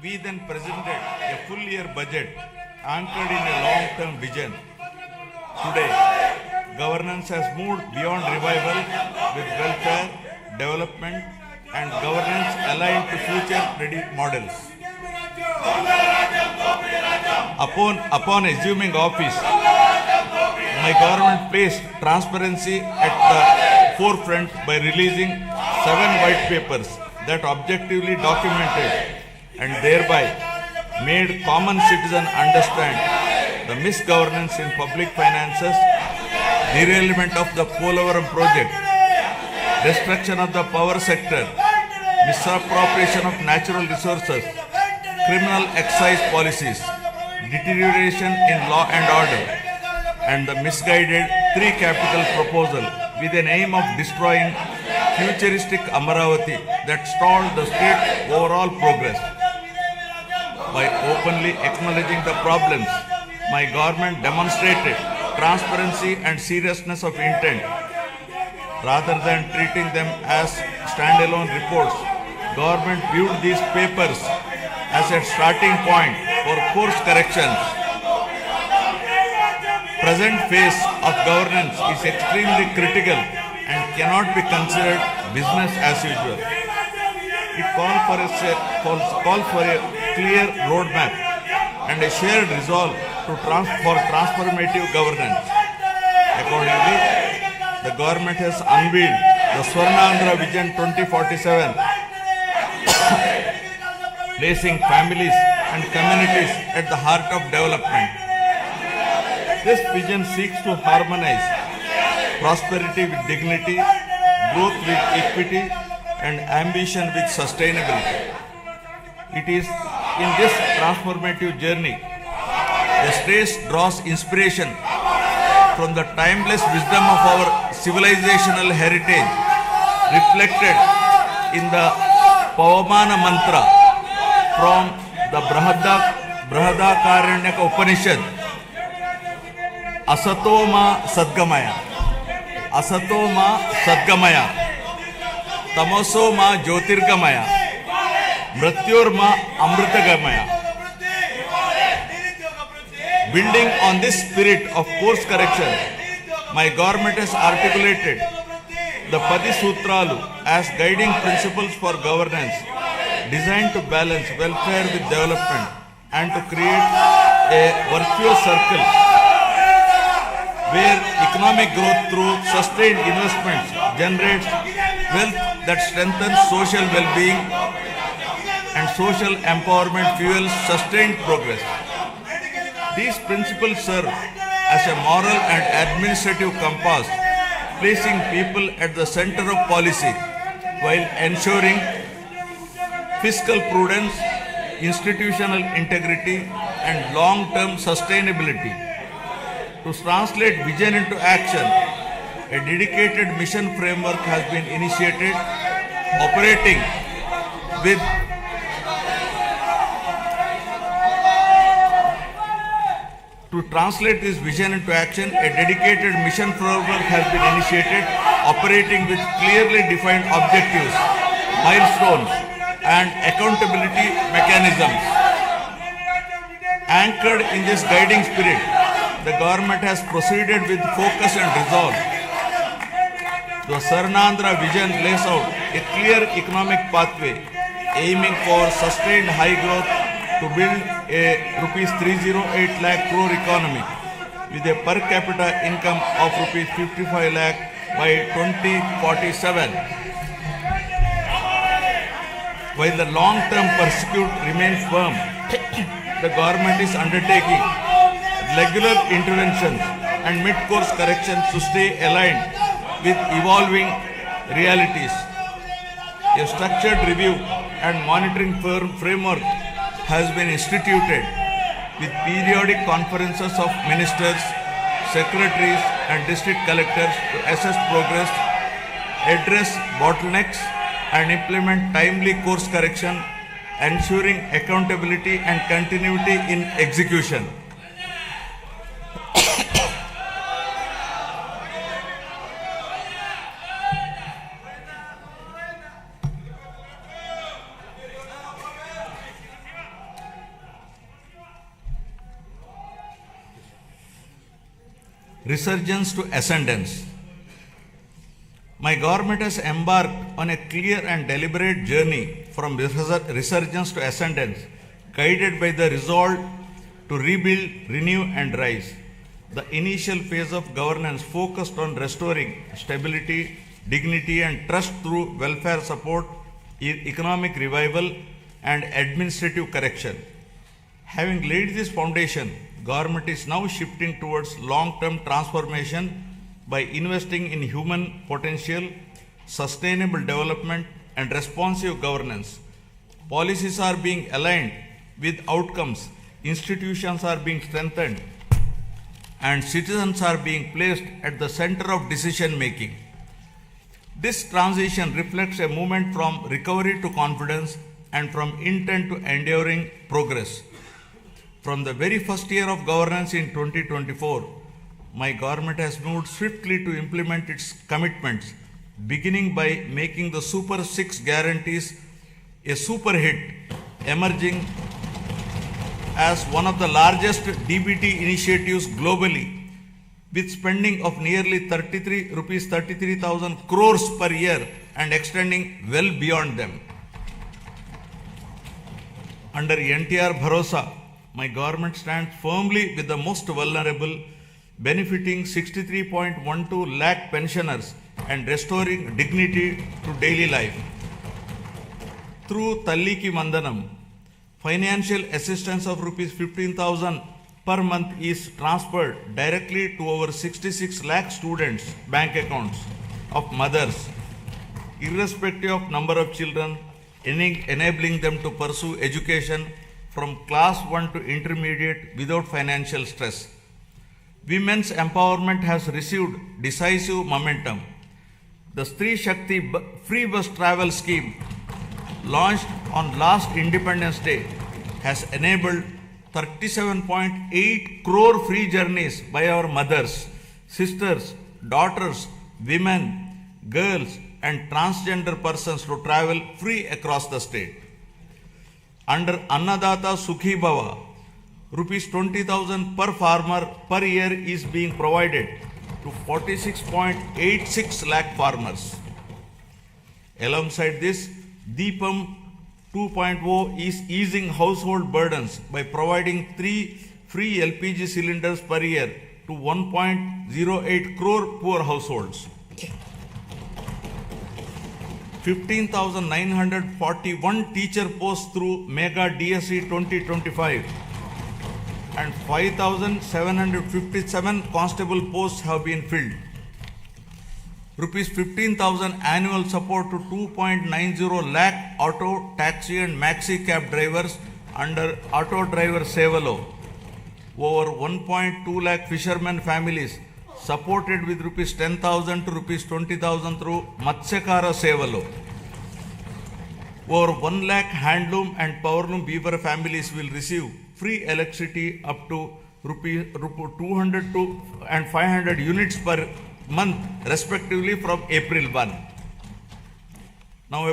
We then presented a full year budget anchored in a long-term vision. Today, governance has moved beyond revival with welfare, development, and governance aligned to future-ready models. Upon assuming office, my government placed transparency at the forefront by releasing 7 white papers that objectively documented and thereby made common citizen understand the misgovernance in public finances, derailment of the Polavaram project, destruction of the power sector, misappropriation of natural resources, criminal excise policies, deterioration in law and order, and the misguided 3 capital proposal with an aim of destroying futuristic Amaravati that stalled the state's overall progress. By openly acknowledging the problems, my government demonstrated transparency and seriousness of intent. Rather than treating them as standalone reports, government viewed these papers as a starting point for course corrections. Present phase of governance is extremely critical and cannot be considered business as usual. It calls for a clear roadmap and a shared resolve for transformative governance. Accordingly, the government has unveiled the Swarnandhra Vision 2047, placing families and communities at the heart of development. This vision seeks to harmonize prosperity with dignity, growth with equity, and ambition with sustainability. It is in this transformative journey, the state draws inspiration from the timeless wisdom of our civilizational heritage, reflected in the Pavamana mantra from the Brahadakaranyaka Upanishad, Asatoma Sadgamaya, Asatoma Sadgamaya, Tamosoma Jyotirgamaya, Mrityorma Amritagamaya. Building on this spirit of course correction, my government has articulated the Padi Sutralu as guiding principles for governance, designed to balance welfare with development and to create a virtuous circle where economic growth through sustained investments generates wealth that strengthens social well-being and social empowerment fuels sustained progress. These principles serve as a moral and administrative compass, placing people at the center of policy while ensuring fiscal prudence, institutional integrity, and long-term sustainability. To translate vision into action, a dedicated mission framework has been initiated, operating with To translate this vision into action, a dedicated mission framework has been initiated, operating with clearly defined objectives, milestones, and accountability mechanisms. Anchored in this guiding spirit, the government has proceeded with focus and resolve. The Swarnandhra vision lays out a clear economic pathway, aiming for sustained high growth to build a rupees 308 lakh crore economy with a per capita income of rupees 55 lakh by 2047. While the long-term pursuit remains firm, the government is undertaking regular interventions and mid-course corrections to stay aligned with evolving realities. A structured review and monitoring framework has been instituted with periodic conferences of ministers, secretaries, and district collectors to assess progress, address bottlenecks, and implement timely course correction, ensuring accountability and continuity in execution. resurgence to ascendance. My government has embarked on a clear and deliberate journey from resurgence to ascendance, guided by the resolve to rebuild, renew, and rise. The initial phase of governance focused on restoring stability, dignity, and trust through welfare support, economic revival, and administrative correction. Having laid this foundation, government is now shifting towards long-term transformation by investing in human potential, sustainable development, and responsive governance. Policies are being aligned with outcomes, institutions are being strengthened, and citizens are being placed at the center of decision making. This transition reflects a movement from recovery to confidence and from intent to enduring progress. From the very first year of governance in 2024, my government has moved swiftly to implement its commitments, beginning by making the Super 6 guarantees a super hit, emerging as one of the largest DBT initiatives globally, with spending of nearly 33,000 crores per year and extending well beyond them. Under NTR Bharosa, my government stands firmly with the most vulnerable, benefiting 63.12 lakh pensioners and restoring dignity to daily life. Through Talliki Mandanam, financial assistance of rupees 15,000 per month is transferred directly to over 66 lakh students' bank accounts of mothers, irrespective of number of children, enabling them to pursue education from class 1 to intermediate without financial stress. Women's empowerment has received decisive momentum. The Stree Shakti free bus travel scheme, launched on last Independence Day, has enabled 37.8 crore free journeys by our mothers, sisters, daughters, women, girls, and transgender persons to travel free across the state. Under Annadata Sukhi Bhava, rupees 20,000 per farmer per year is being provided to 46.86 lakh farmers. Alongside this, Deepam 2.0 is easing household burdens by providing 3 free LPG cylinders per year to 1.08 crore poor households. 15,941 teacher posts through Mega DSE 2025 and 5,757 constable posts have been filled. Rupees 15,000 annual support to 2.90 lakh auto, taxi and maxi cab drivers under Auto Driver Sevalo. Over 1.2 lakh fishermen families supported with rupees 10,000 to rupees 20,000 through Matsyakara Sevalo. Over 1 lakh handloom and powerloom weaver families will receive free electricity up to rupees 200 to and 500 units per month respectively from April 1. Now